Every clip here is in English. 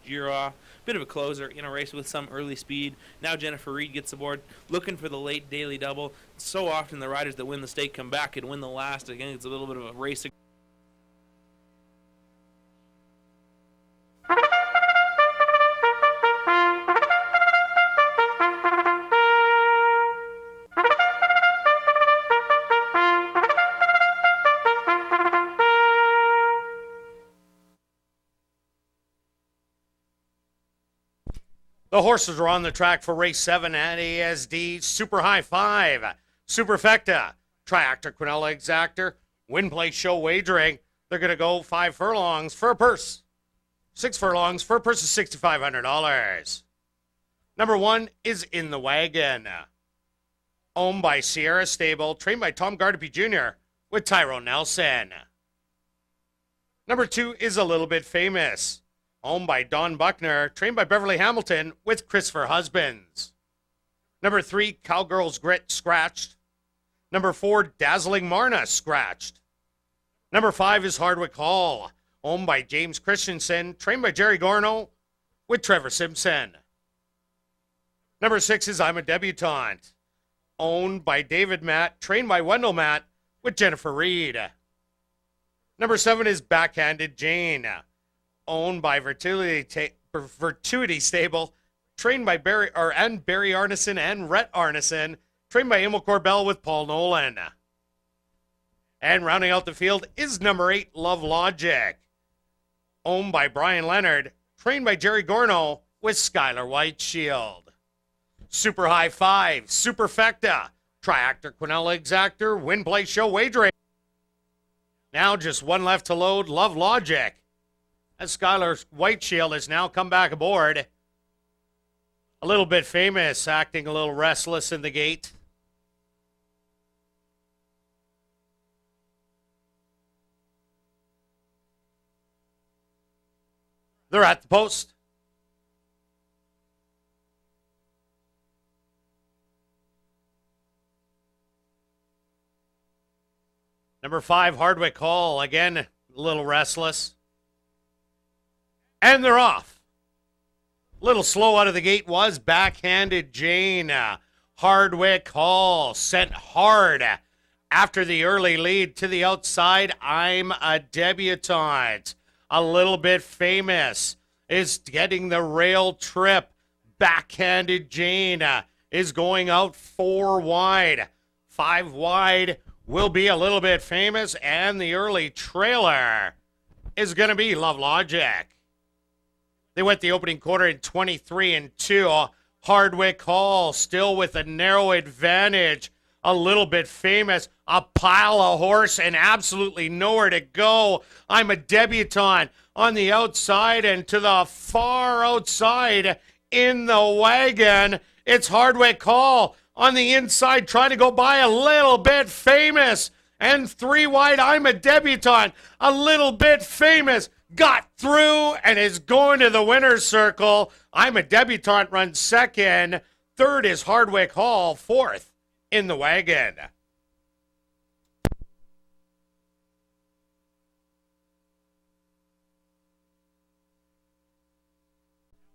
year off. Bit of a closer in a race with some early speed. Now Jennifer Reed gets aboard, looking for the late daily double. So often the riders that win the stake come back and win the last. Again, it's a little bit of a race. The horses are on the track for race 7 at ASD. Super High 5, Superfecta, Triactor, Quinella Exactor, Win Play Show Wagering. They're going to go 5 furlongs for a purse. 6 furlongs for a purse of $6,500. Number 1 is In the Wagon. Owned by Sierra Stable, trained by Tom Gardapi Jr. with Tyrone Nelson. Number 2 is A Little Bit Famous. Owned by Don Buckner, trained by Beverly Hamilton with Christopher Husbands. Number 3, Cowgirl's Grit, scratched. Number 4, Dazzling Marna, scratched. Number 5 is Hardwick Hall, owned by James Christensen, trained by Jerry Gorno with Trevor Simpson. Number 6 is I'm a Debutante, owned by David Matt, trained by Wendell Matt with Jennifer Reed. Number 7 is Backhanded Jane, owned by Virtuity Stable, trained by Barry Arneson and Rhett Arneson, trained by Emil Corbell with Paul Nolan. And rounding out the field is number 8, Love Logic, owned by Brian Leonard, trained by Jerry Gorno with Skylar Whiteshield. Super High 5, Superfecta, Triactor, Quinella Exactor, Win Play Show Wagering. Now just one left to load, Love Logic, as Skylar Whiteshield has now come back aboard. A Little Bit Famous, acting a little restless in the gate. They're at the post. Number 5, Hardwick Hall, again, a little restless. And they're off. Little slow out of the gate was Backhanded Jane. Hardwick Hall sent hard after the early lead to the outside. I'm a Debutante. A Little Bit Famous is getting the rail trip. Backhanded Jane is going out 4 wide. 5 wide will be A Little Bit Famous, and the early trailer is going to be Love Logic. They went the opening quarter in 23-2. Hardwick Hall still with a narrow advantage. A Little Bit Famous, a pile of horse and absolutely nowhere to go. I'm a Debutante on the outside, and to the far outside In the Wagon, it's Hardwick Hall on the inside trying to go by A Little Bit Famous. And 3 wide, I'm a Debutante. A Little Bit Famous got through and is going to the winner's circle. I'm a Debutante runs second. Third is Hardwick Hall. Fourth, In the Wagon.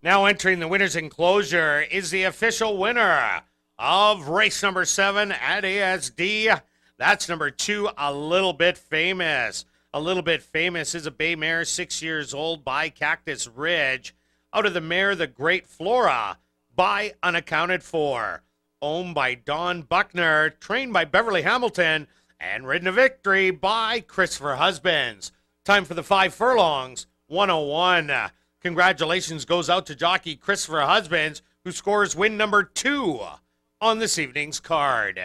Now entering the winner's enclosure is the official winner of race number 7 at ASD. That's number 2, A Little Bit Famous. A Little Bit Famous is a bay mare, 6 years old, by Cactus Ridge. Out of the mare, the Great Flora, by Unaccounted For. Owned by Don Buckner, trained by Beverly Hamilton, and ridden to victory by Christopher Husbands. Time for the 5 furlongs, 101. Congratulations goes out to jockey Christopher Husbands, who scores win number 2 on this evening's card.